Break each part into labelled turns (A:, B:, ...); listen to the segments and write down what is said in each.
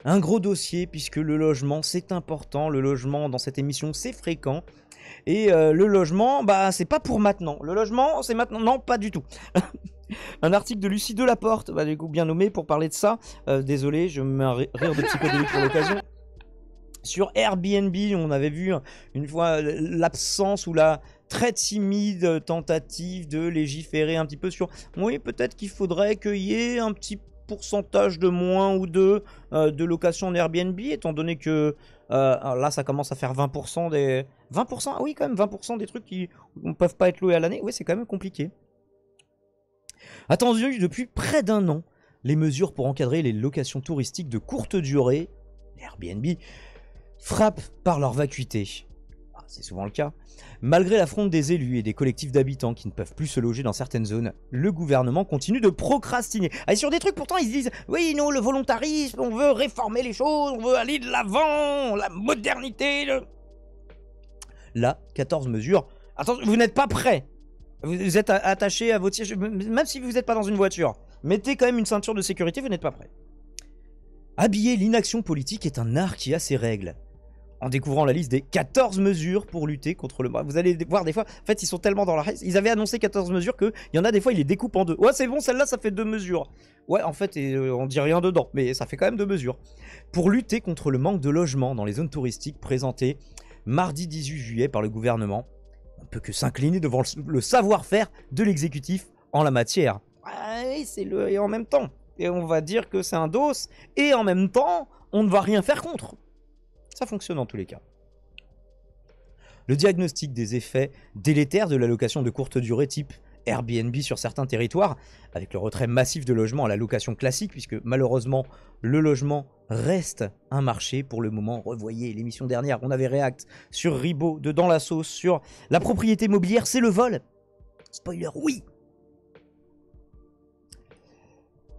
A: Un gros dossier puisque le logement c'est important, le logement dans cette émission c'est fréquent. Et le logement, bah c'est pas pour maintenant. Le logement c'est maintenant, non pas du tout. Un article de Lucie Delaporte, bah, du coup bien nommé pour parler de ça. Désolé, je me mets un rire de psychodélique pour l'occasion. Sur Airbnb, on avait vu une fois l'absence ou la très timide tentative de légiférer un petit peu sur... Oui, peut-être qu'il faudrait qu'il y ait un petit pourcentage de moins ou deux de location en Airbnb, étant donné que là, ça commence à faire 20% des... 20%? Ah oui, quand même, 20% des trucs qui ne peuvent pas être loués à l'année. Oui, c'est quand même compliqué. Attendu depuis près d'un an, les mesures pour encadrer les locations touristiques de courte durée, Airbnb, frappent par leur vacuité. C'est souvent le cas. Malgré la fronde des élus et des collectifs d'habitants qui ne peuvent plus se loger dans certaines zones, le gouvernement continue de procrastiner. Et sur des trucs pourtant ils se disent « Oui, nous, le volontarisme, on veut réformer les choses, on veut aller de l'avant, la modernité... » Là, 14 mesures. Attention, vous n'êtes pas prêts. Vous êtes attaché à votre siège, même si vous n'êtes pas dans une voiture. Mettez quand même une ceinture de sécurité, vous n'êtes pas prêts. Habiller l'inaction politique est un art qui a ses règles. En découvrant la liste des 14 mesures pour lutter contre le... Vous allez voir des fois, en fait ils sont tellement dans la race, ils avaient annoncé 14 mesures qu'il y en a des fois ils les découpent en deux. Ouais c'est bon, celle-là ça fait 2 mesures. Ouais en fait on dit rien dedans, mais ça fait quand même 2 mesures. Pour lutter contre le manque de logement dans les zones touristiques présentées mardi 18 juillet par le gouvernement, on ne peut que s'incliner devant le savoir-faire de l'exécutif en la matière. Ouais, c'est le... et en même temps. Et on va dire que c'est un dos, et en même temps, on ne va rien faire contre. Ça fonctionne en tous les cas. Le diagnostic des effets délétères de la location de courte durée type Airbnb sur certains territoires, avec le retrait massif de logements à la location classique, puisque malheureusement le logement reste un marché pour le moment. Revoyez l'émission dernière, on avait React sur Ribot, de Dans la Sauce, sur la propriété immobilière, c'est le vol. Spoiler, oui.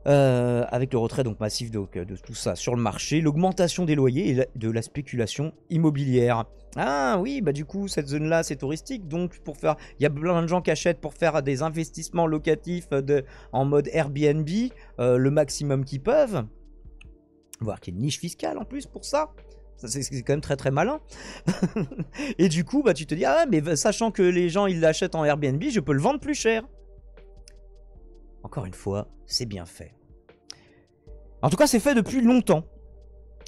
A: Avec le retrait donc massif de tout ça sur le marché, l'augmentation des loyers et de la spéculation immobilière. Ah oui, bah du coup cette zone-là c'est touristique, donc pour faire, il y a plein de gens qui achètent pour faire des investissements locatifs en mode Airbnb, le maximum qu'ils peuvent. Voir qu'il y a une niche fiscale en plus pour ça. C'est quand même très très malin. Et du coup bah tu te dis ah mais sachant que les gens ils l'achètent en Airbnb, je peux le vendre plus cher. Encore une fois, c'est bien fait. En tout cas, c'est fait depuis longtemps.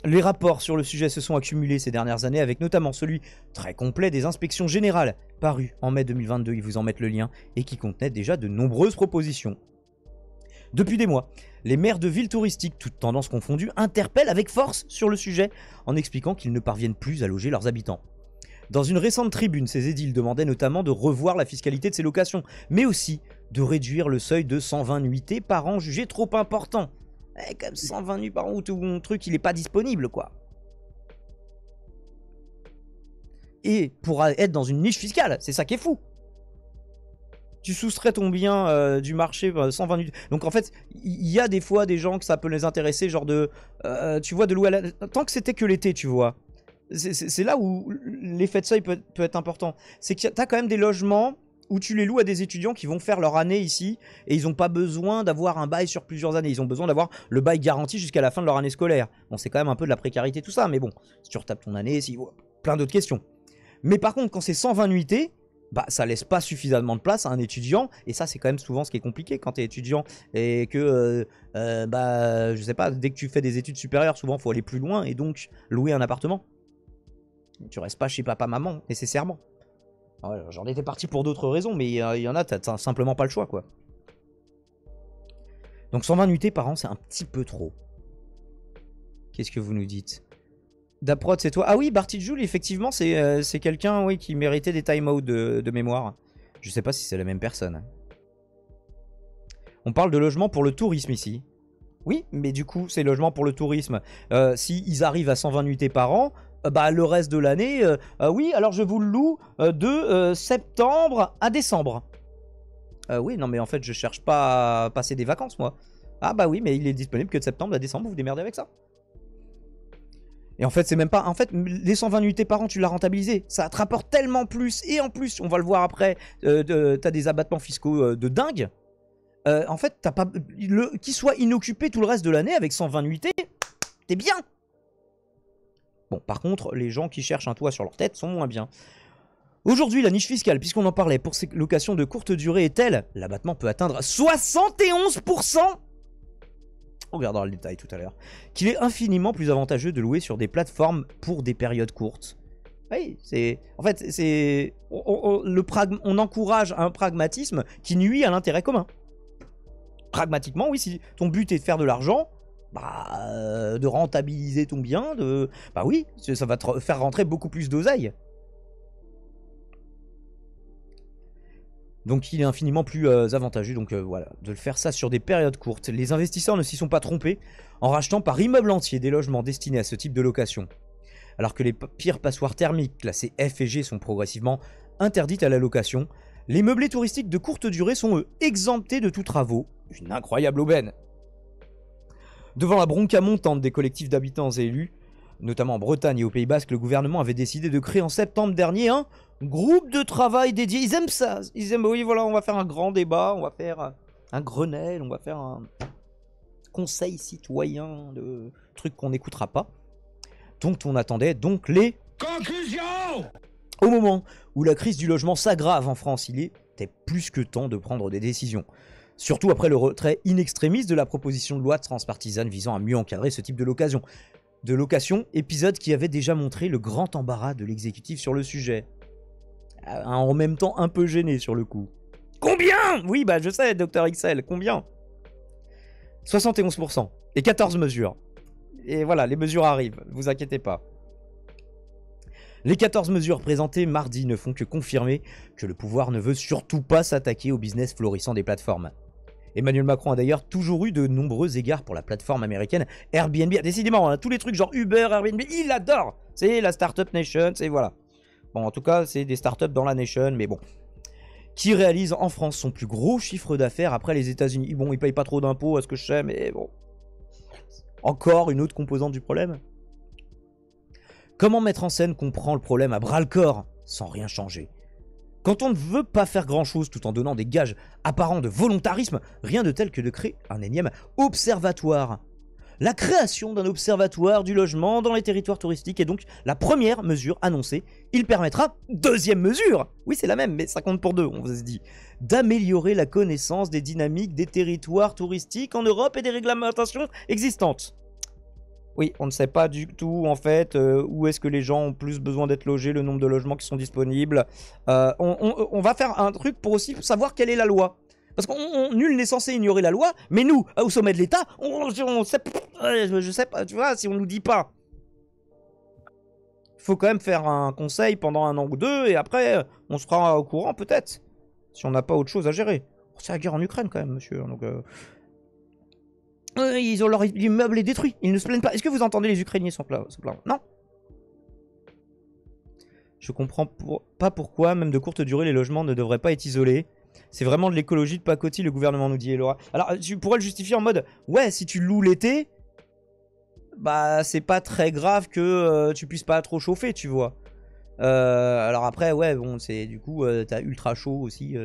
A: Les rapports sur le sujet se sont accumulés ces dernières années, avec notamment celui très complet des inspections générales, paru en mai 2022, ils vous en mettent le lien, et qui contenait déjà de nombreuses propositions. Depuis des mois, les maires de villes touristiques, toutes tendances confondues, interpellent avec force sur le sujet, en expliquant qu'ils ne parviennent plus à loger leurs habitants. Dans une récente tribune, ces édiles demandaient notamment de revoir la fiscalité de ces locations, mais aussi de réduire le seuil de 120 nuitées par an jugé trop important. Comme 120 nuits par an où ton truc il est pas disponible quoi. Et pour être dans une niche fiscale, c'est ça qui est fou. Tu soustrais ton bien du marché 120 nuits. Donc en fait, il y a des fois des gens que ça peut les intéresser, genre de... tu vois, de louer à la... Tant que c'était que l'été, tu vois. C'est là où l'effet de seuil peut être important. C'est que tu as quand même des logements où tu les loues à des étudiants qui vont faire leur année ici et ils n'ont pas besoin d'avoir un bail sur plusieurs années. Ils ont besoin d'avoir le bail garanti jusqu'à la fin de leur année scolaire. Bon, c'est quand même un peu de la précarité tout ça, mais bon, si tu retapes ton année, si... plein d'autres questions. Mais par contre, quand c'est 120 nuitées, bah ça laisse pas suffisamment de place à un étudiant, et ça c'est quand même souvent ce qui est compliqué quand tu es étudiant et que bah je sais pas, dès que tu fais des études supérieures, souvent faut aller plus loin et donc louer un appartement. Tu restes pas chez papa maman nécessairement. J'en étais parti pour d'autres raisons, mais il y en a, t'as simplement pas le choix quoi. Donc 120 nuitées par an, c'est un petit peu trop. Qu'est-ce que vous nous dites? Daprod, c'est toi? Ah oui, Barty Joule, effectivement, c'est quelqu'un oui, qui méritait des time-out de mémoire. Je sais pas si c'est la même personne. On parle de logement pour le tourisme ici. Oui, mais du coup, c'est logement pour le tourisme. Si ils arrivent à 120 nuitées par an, bah le reste de l'année, oui, alors je vous le loue de septembre à décembre. Oui, non, mais en fait, je cherche pas à passer des vacances, moi. Ah bah oui, mais il est disponible que de septembre à décembre, vous vous démerdez avec ça. Et en fait, c'est même pas... En fait, les 120 nuitées par an, tu l'as rentabilisé. Ça te rapporte tellement plus. Et en plus, on va le voir après, t'as des abattements fiscaux de dingue. En fait, t'as pas... Qu'il soit inoccupé tout le reste de l'année avec 120 nuitées, t'es bien. Bon, par contre, les gens qui cherchent un toit sur leur tête sont moins bien. Aujourd'hui, la niche fiscale, puisqu'on en parlait, pour ces locations de courte durée est telle, l'abattement peut atteindre 71%. On regardera le détail tout à l'heure. Qu'il est infiniment plus avantageux de louer sur des plateformes pour des périodes courtes. Oui, c'est... En fait, c'est... On encourage un pragmatisme qui nuit à l'intérêt commun. Pragmatiquement, oui, si ton but est de faire de l'argent, de rentabiliser ton bien, bah oui, ça va te faire rentrer beaucoup plus d'oseille. Donc il est infiniment plus avantageux voilà, de le faire ça sur des périodes courtes. Les investisseurs ne s'y sont pas trompés en rachetant par immeuble entier des logements destinés à ce type de location. Alors que les pires passoires thermiques classées F et G sont progressivement interdites à la location, les meublés touristiques de courte durée sont eux exemptés de tous travaux. Une incroyable aubaine. Devant la bronca montante des collectifs d'habitants et élus, notamment en Bretagne et au Pays Basque, le gouvernement avait décidé de créer en septembre dernier un groupe de travail dédié. Ils aiment ça. Ils aiment, oui, voilà, on va faire un grand débat, on va faire un Grenelle, on va faire un conseil citoyen de trucs qu'on n'écoutera pas. Donc on attendait donc les conclusions. Au moment où la crise du logement s'aggrave en France, il était plus que temps de prendre des décisions. Surtout après le retrait in extremis de la proposition de loi transpartisane visant à mieux encadrer ce type de location, épisode qui avait déjà montré le grand embarras de l'exécutif sur le sujet. En même temps un peu gêné sur le coup. Combien? Oui, bah je sais, Dr XL, combien? 71% et 14 mesures. Et voilà, les mesures arrivent, vous inquiétez pas. Les 14 mesures présentées mardi ne font que confirmer que le pouvoir ne veut surtout pas s'attaquer au business florissant des plateformes. Emmanuel Macron a d'ailleurs toujours eu de nombreux égards pour la plateforme américaine Airbnb. Décidément, tous les trucs genre Uber, Airbnb, il adore. C'est la Startup Nation, c'est voilà. Bon, en tout cas, c'est des startups dans la nation, mais bon. Qui réalise en France son plus gros chiffre d'affaires après les États-Unis. Bon, ils payent pas trop d'impôts à ce que je sais, mais bon. Encore une autre composante du problème. Comment mettre en scène qu'on prend le problème à bras-le-corps sans rien changer? Quand on ne veut pas faire grand-chose tout en donnant des gages apparents de volontarisme, rien de tel que de créer un énième observatoire. La création d'un observatoire du logement dans les territoires touristiques est donc la première mesure annoncée. Il permettra, deuxième mesure, oui c'est la même mais ça compte pour deux, on vous a dit, d'améliorer la connaissance des dynamiques des territoires touristiques en Europe et des réglementations existantes. Oui, on ne sait pas du tout en fait où est-ce que les gens ont plus besoin d'être logés, le nombre de logements qui sont disponibles. On va faire un truc pour aussi savoir quelle est la loi. Parce qu'on nul n'est censé ignorer la loi, mais nous, au sommet de l'État, on sait, je sais pas, tu vois, si on nous dit pas. Il faut quand même faire un conseil pendant un an ou deux, et après, on sera au courant peut-être, si on n'a pas autre chose à gérer. C'est la guerre en Ukraine quand même, monsieur, donc... ils ont leur immeuble est détruit, ils ne se plaignent pas. Est-ce que vous entendez les Ukrainiens se plaindre? Non. Je comprends pas pourquoi, même de courte durée, les logements ne devraient pas être isolés. C'est vraiment de l'écologie de pacotille, le gouvernement nous dit, Laura. Alors, tu pourrais le justifier en mode, ouais, si tu loues l'été, bah, c'est pas très grave que tu puisses pas trop chauffer, tu vois. Alors après, ouais, bon, c'est du coup, t'as ultra chaud aussi.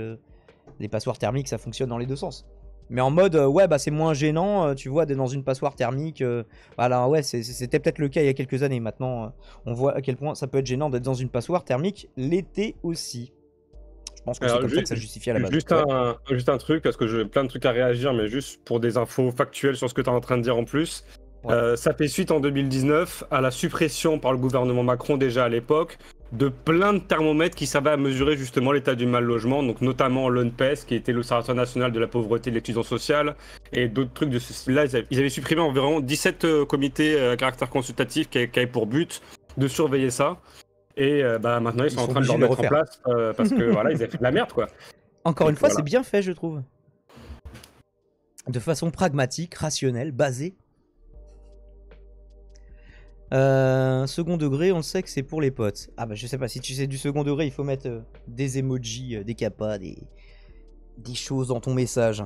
A: Les passoires thermiques, ça fonctionne dans les deux sens. Mais en mode, ouais, bah c'est moins gênant, tu vois, d'être dans une passoire thermique. Voilà, ouais, c'était peut-être le cas il y a quelques années. Maintenant, on voit à quel point ça peut être gênant d'être dans une passoire thermique l'été aussi. Je pense que c'est comme ça que ça justifie à la base.
B: Juste un truc, parce que j'ai plein de trucs à réagir, mais juste pour des infos factuelles sur ce que tu es en train de dire en plus. Ouais. Ça fait suite en 2019 à la suppression par le gouvernement Macron déjà à l'époque de plein de thermomètres qui servaient à mesurer justement l'état du mal logement, donc notamment l'ONPES qui était l'Observatoire national de la pauvreté et de l'exclusion sociale et d'autres trucs de ce style-là. Ils avaient supprimé environ 17 comités à caractère consultatif qui avaient pour but de surveiller ça. Et bah, maintenant ils sont en train de le remettre en place parce que voilà, ils avaient fait de la merde quoi.
A: Encore une fois, voilà. C'est bien fait je trouve. De façon pragmatique, rationnelle, basée. Second degré, on sait que c'est pour les potes. Ah bah je sais pas, si tu sais du second degré, il faut mettre des emojis, des capas, des choses dans ton message.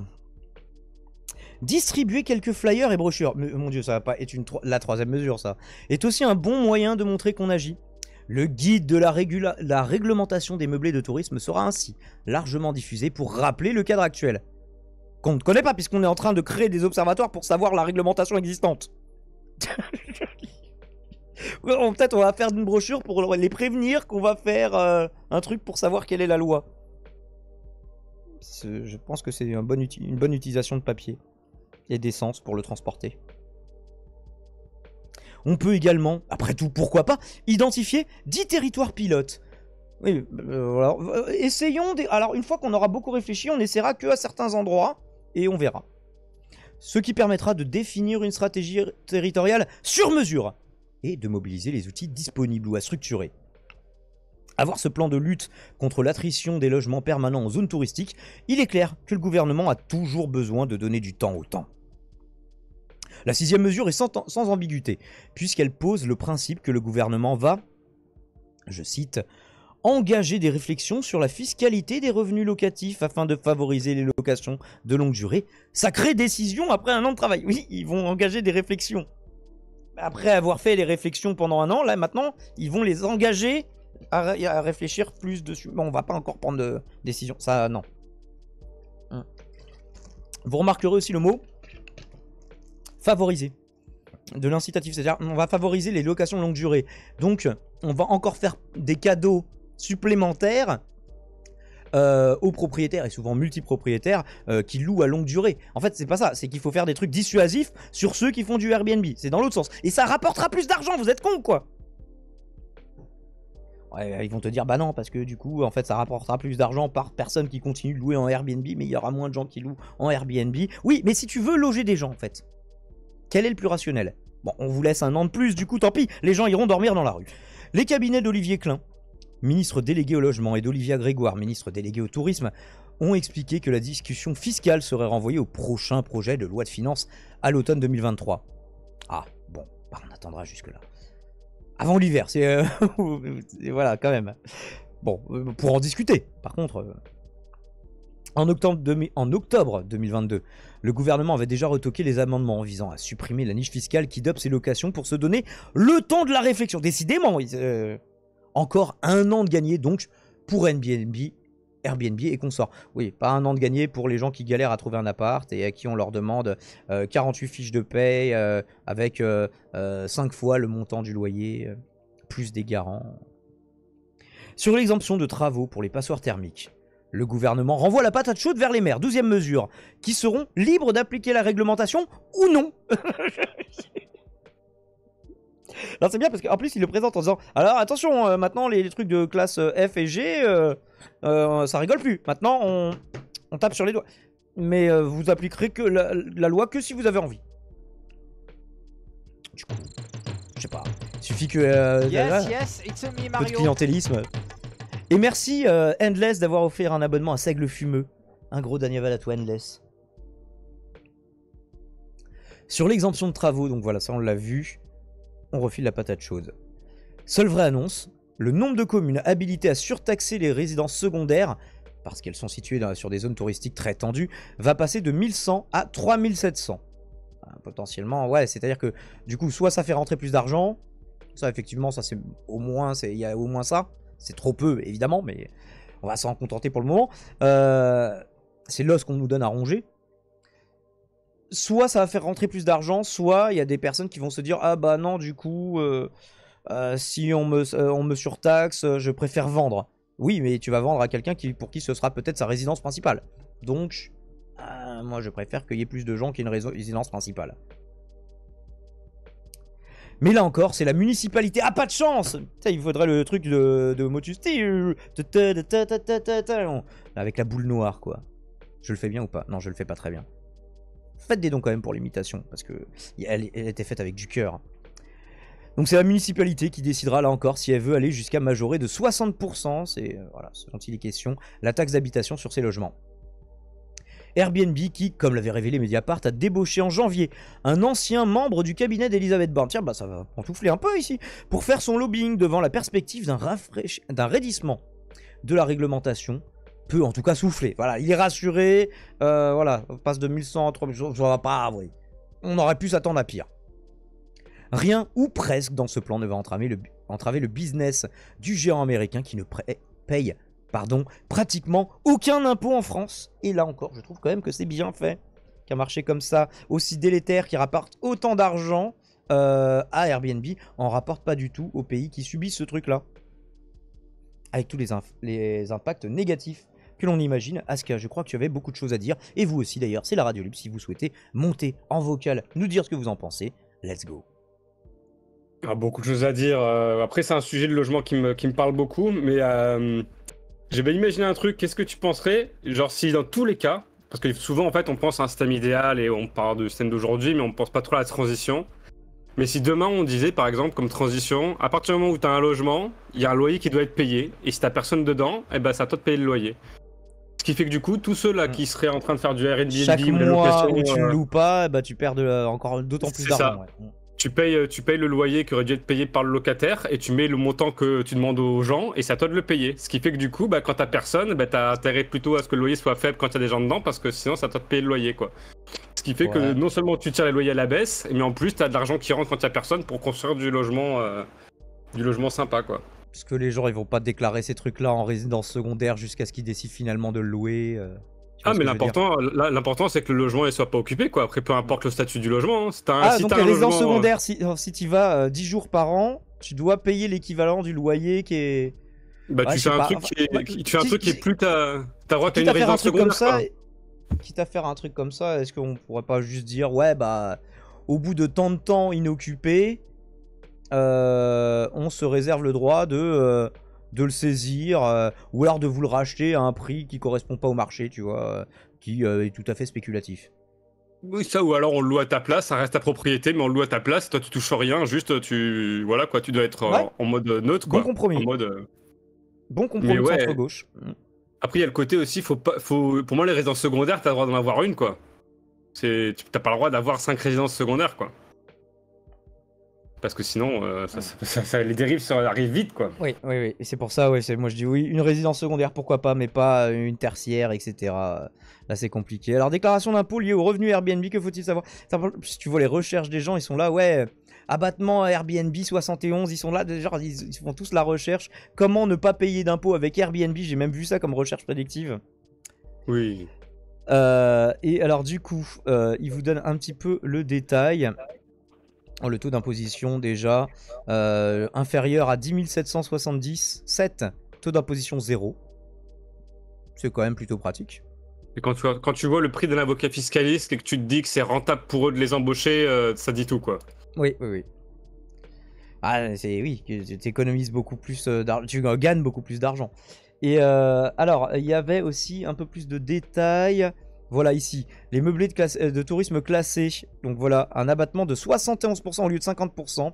A: Distribuer quelques flyers et brochures. Mais, mon dieu, ça va pas être la troisième mesure ça. Est aussi un bon moyen de montrer qu'on agit. Le guide de la réglementation des meublés de tourisme sera ainsi largement diffusé pour rappeler le cadre actuel. Qu'on ne connaît pas puisqu'on est en train de créer des observatoires pour savoir la réglementation existante. Peut-être on va faire une brochure pour les prévenir qu'on va faire un truc pour savoir quelle est la loi. Je pense que c'est une bonne utilisation de papier et d'essence pour le transporter. On peut également, après tout, pourquoi pas, identifier 10 territoires pilotes. Oui, alors, essayons. Alors, une fois qu'on aura beaucoup réfléchi, on essaiera que à certains endroits et on verra. Ce qui permettra de définir une stratégie territoriale sur mesure et de mobiliser les outils disponibles ou à structurer. Avoir ce plan de lutte contre l'attrition des logements permanents en zone touristique, il est clair que le gouvernement a toujours besoin de donner du temps au temps. La 6e mesure est sans ambiguïté, puisqu'elle pose le principe que le gouvernement va, je cite, « engager des réflexions sur la fiscalité des revenus locatifs afin de favoriser les locations de longue durée. Sacrée décision après un an de travail. » Oui, ils vont engager des réflexions. Après avoir fait les réflexions pendant un an, là maintenant, ils vont les engager à réfléchir plus dessus. Bon, on va pas encore prendre de décision. Ça, non. Vous remarquerez aussi le mot favoriser. De l'incitatif, c'est-à-dire on va favoriser les locations longue durée. Donc, on va encore faire des cadeaux supplémentaires aux propriétaires, et souvent multipropriétaires, qui louent à longue durée. En fait, c'est pas ça. C'est qu'il faut faire des trucs dissuasifs sur ceux qui font du Airbnb. C'est dans l'autre sens. Et ça rapportera plus d'argent, vous êtes cons, quoi. Ouais, ils vont te dire, bah non, parce que du coup, en fait, ça rapportera plus d'argent par personne qui continue de louer en Airbnb, mais il y aura moins de gens qui louent en Airbnb. Oui, mais si tu veux loger des gens, en fait, quel est le plus rationnel? Bon, on vous laisse un an de plus, du coup, tant pis, les gens iront dormir dans la rue. Les cabinets d'Olivier Klein, ministre délégué au logement, et d'Olivia Grégoire, ministre délégué au tourisme, ont expliqué que la discussion fiscale serait renvoyée au prochain projet de loi de finances à l'automne 2023. Ah, bon, bah on attendra jusque-là. Avant l'hiver, c'est... voilà, quand même. Bon, pour en discuter, par contre... En octobre 2022, le gouvernement avait déjà retoqué les amendements visant à supprimer la niche fiscale qui dope ces locations pour se donner le temps de la réflexion. Décidément, encore un an de gagné donc pour Airbnb et consorts. Oui, pas un an de gagné pour les gens qui galèrent à trouver un appart et à qui on leur demande 48 fiches de paye avec 5 fois le montant du loyer, plus des garants. Sur l'exemption de travaux pour les passoires thermiques, le gouvernement renvoie la patate chaude vers les maires, 12e mesure, qui seront libres d'appliquer la réglementation ou non. Alors c'est bien parce qu'en plus il le présente en disant, alors attention, maintenant les trucs de classe F et G, ça rigole plus. Maintenant on tape sur les doigts. Mais vous appliquerez que la loi que si vous avez envie. Du coup, je sais pas, il suffit que...
C: yes, it's a me, Mario.
A: Peu de clientélisme. Et merci Endless d'avoir offert un abonnement à Seigle Fumeux. Un gros Daniel à toi Endless. Sur l'exemption de travaux, donc voilà, ça on l'a vu, on refile la patate chaude. Seule vraie annonce, le nombre de communes habilitées à surtaxer les résidences secondaires, parce qu'elles sont situées sur des zones touristiques très tendues, va passer de 1100 à 3700. Potentiellement, ouais, c'est-à-dire que du coup, soit ça fait rentrer plus d'argent, ça effectivement, ça c'est au moins, il y a au moins ça. C'est trop peu, évidemment, mais on va s'en contenter pour le moment. C'est l'os qu'on nous donne à ronger. Soit ça va faire rentrer plus d'argent, soit il y a des personnes qui vont se dire « Ah bah non, du coup, si on me surtaxe, je préfère vendre. » Oui, mais tu vas vendre à quelqu'un pour qui ce sera peut-être sa résidence principale. Donc, moi je préfère qu'il y ait plus de gens qui aient une résidence principale. Mais là encore, c'est la municipalité. Ah, pas de chance! Ça, il faudrait le truc de Motus. Avec la boule noire, quoi. Je le fais bien ou pas? Non, je le fais pas très bien. Faites des dons quand même pour l'imitation, parce que elle était faite avec du cœur. Donc c'est la municipalité qui décidera là encore si elle veut aller jusqu'à majorer de 60%, c'est voilà, ce dont il est question, la taxe d'habitation sur ces logements. Airbnb qui, comme l'avait révélé Mediapart, a débauché en janvier un ancien membre du cabinet d'Elisabeth Borne. Tiens, bah ça va pantoufler un peu ici. Pour faire son lobbying devant la perspective d'un raidissement de la réglementation, peut en tout cas souffler. Voilà, il est rassuré. Voilà, on passe de 1100 à 3000, ça va pas, oui. On aurait pu s'attendre à pire. Rien ou presque dans ce plan ne va entraver le business du géant américain qui ne paye pratiquement aucun impôt en France. Et là encore, je trouve quand même que c'est bien fait qu'un marché comme ça, aussi délétère, qui rapporte autant d'argent, à Airbnb en rapporte pas du tout aux pays qui subissent ce truc-là. Avec tous les impacts négatifs que l'on imagine. Aska, je crois que tu avais beaucoup de choses à dire. Et vous aussi d'ailleurs, c'est la Radio Libre. Si vous souhaitez monter en vocal, nous dire ce que vous en pensez, let's go.
B: Ah, beaucoup de choses à dire. Après, c'est un sujet de logement qui me parle beaucoup. Mais j'ai bien imaginé un truc. Qu'est-ce que tu penserais, genre si dans tous les cas, parce que souvent en fait on pense à un système idéal et on parle du système d'aujourd'hui, mais on pense pas trop à la transition. Mais si demain on disait par exemple comme transition, à partir du moment où tu as un logement, il y a un loyer qui doit être payé, et si t'as personne dedans, eh ben c'est à toi de payer le loyer. Ce qui fait que du coup, tous ceux là qui seraient en train de faire du Airbnb
A: Chaque
B: ou de la
A: mois
B: location,
A: où tu ne loues pas, bah, tu perds encore d'autant plus
B: c'est
A: d'argent.
B: ça.
A: Ouais.
B: Tu payes le loyer qui aurait dû être payé par le locataire et tu mets le montant que tu demandes aux gens et c'est à toi de le payer. Ce qui fait que du coup, bah, quand t'as personne, bah, t'as intérêt plutôt à ce que le loyer soit faible quand il y a des gens dedans parce que sinon c'est à toi de payer le loyer, quoi. Ce qui fait que non seulement tu tires les loyers à la baisse, mais en plus t'as de l'argent qui rentre quand il y a personne pour construire du logement sympa, quoi.
A: Parce que les gens ils vont pas déclarer ces trucs-là en résidence secondaire jusqu'à ce qu'ils décident finalement de le louer.
B: Ah mais l'important c'est que le logement ne soit pas occupé, quoi. Après peu importe le statut du logement,
A: hein.
B: Si
A: Donc
B: t'as
A: les
B: un
A: résidences
B: logement,
A: secondaires, si tu vas 10 jours par an, tu dois payer l'équivalent du loyer qui est...
B: bah
A: Ouais,
B: tu
A: je
B: fais
A: sais
B: un
A: pas.
B: truc
A: Enfin,
B: tu fais un truc qui est plus t'as droit à une
A: quitte à faire un
B: résidence
A: truc comme
B: secondaire,
A: ça,
B: quoi.
A: quitte à faire un truc comme ça, est-ce qu'on pourrait pas juste dire ouais bah au bout de tant de temps inoccupé, on se réserve le droit de le saisir ou alors de vous le racheter à un prix qui correspond pas au marché, tu vois, qui est tout à fait spéculatif.
B: Oui, ça, ou alors on le loue à ta place, ça reste ta propriété, mais on le loue à ta place, toi tu touches rien, juste voilà quoi, tu dois être
A: Ouais.
B: en mode neutre,
A: Bon
B: quoi.
A: compromis.
B: En mode.
A: Bon compromis
B: Mais ouais.
A: centre-gauche.
B: Après, il y a le côté aussi, pour moi, les résidences secondaires, t'as le droit d'en avoir une, quoi. T'as pas le droit d'avoir 5 résidences secondaires, quoi. Parce que sinon, les dérives arrivent vite, quoi.
A: Oui. Et c'est pour ça, moi je dis oui, une résidence secondaire, pourquoi pas, mais pas une tertiaire, etc. Là, c'est compliqué. Alors, déclaration d'impôt liée au revenu Airbnb, que faut-il savoir? Si tu vois les recherches des gens, ils sont là, ouais, abattement Airbnb 71, ils sont là, genre, ils font tous la recherche. Comment ne pas payer d'impôt avec Airbnb? J'ai même vu ça comme recherche prédictive.
B: Oui.
A: Et alors, du coup, ils vous donnent un petit peu le détail. Le taux d'imposition déjà inférieur à 10 777, taux d'imposition 0. C'est quand même plutôt pratique.
B: Et quand tu vois le prix d'un avocat fiscaliste et que tu te dis que c'est rentable pour eux de les embaucher, ça dit tout, quoi.
A: Oui. Ah, oui, tu économises beaucoup plus d'argent, tu gagnes beaucoup plus d'argent. Et alors, il y avait aussi un peu plus de détails. Voilà ici, les meublés de tourisme classés. Donc voilà, un abattement de 71% au lieu de 50%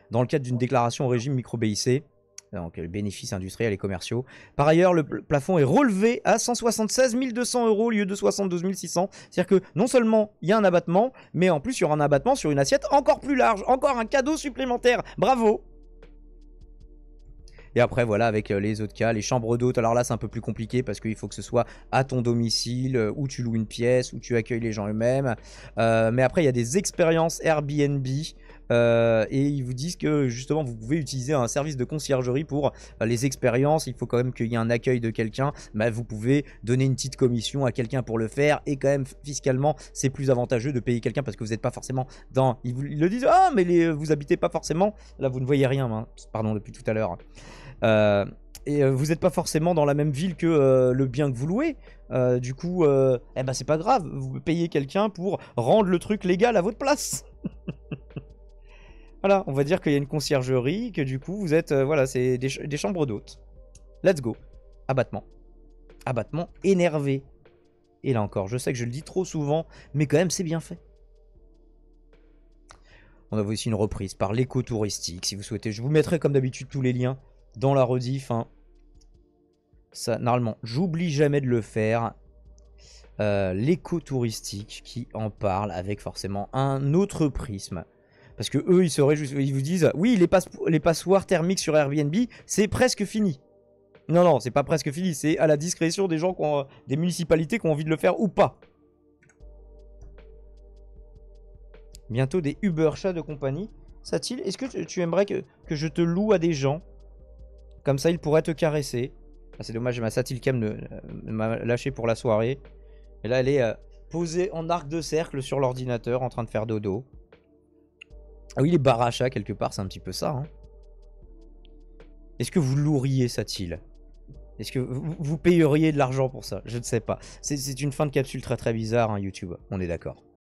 A: dans le cadre d'une déclaration au régime micro-BIC. Donc bénéfices industriels et commerciaux. Par ailleurs, le plafond est relevé à 176 200 € au lieu de 72 600. C'est-à-dire que non seulement il y a un abattement, mais en plus il y aura un abattement sur une assiette encore plus large. Encore un cadeau supplémentaire. Bravo! Et après, voilà, avec les autres cas, les chambres d'hôtes. Alors là, c'est un peu plus compliqué parce qu'il faut que ce soit à ton domicile, où tu loues une pièce, où tu accueilles les gens eux-mêmes. Mais après, il y a des expériences Airbnb. Et ils vous disent que justement, vous pouvez utiliser un service de conciergerie pour les expériences. Il faut quand même qu'il y ait un accueil de quelqu'un. Mais vous pouvez donner une petite commission à quelqu'un pour le faire. Et quand même, fiscalement, c'est plus avantageux de payer quelqu'un parce que vous n'êtes pas forcément dans... Ils le disent, ah, mais vous habitez pas forcément... Là, vous ne voyez rien, hein. Pardon, depuis tout à l'heure. Et vous n'êtes pas forcément dans la même ville que le bien que vous louez. Du coup, c'est pas grave. Vous payez quelqu'un pour rendre le truc légal à votre place. Voilà, on va dire qu'il y a une conciergerie, que du coup vous êtes, voilà, c'est des chambres d'hôtes. Let's go. Abattement. Abattement énervé. Et là encore, je sais que je le dis trop souvent, mais quand même c'est bien fait. On a aussi une reprise par l'éco-touristique, si vous souhaitez. Je vous mettrai comme d'habitude tous les liens dans la rediff. Hein. Ça, normalement, j'oublie jamais de le faire. L'éco-touristique qui en parle avec forcément un autre prisme. Parce que eux, ils vous disent, oui, les passoires thermiques sur Airbnb, c'est presque fini. Non, c'est pas presque fini, c'est à la discrétion des gens, des municipalités qui ont envie de le faire ou pas. Bientôt des Uber chats de compagnie. Satil, est-ce que tu aimerais que je te loue à des gens? Comme ça, ils pourraient te caresser. Ah, c'est dommage, ma Satil Cam m'a lâché pour la soirée. Et là, elle est posée en arc de cercle sur l'ordinateur en train de faire dodo. Ah oui, les barachas, quelque part, c'est un petit peu ça. Hein. Est-ce que vous loueriez Satil? Est-ce que vous payeriez de l'argent pour ça? Je ne sais pas. C'est une fin de capsule très très bizarre, hein, YouTube. On est d'accord.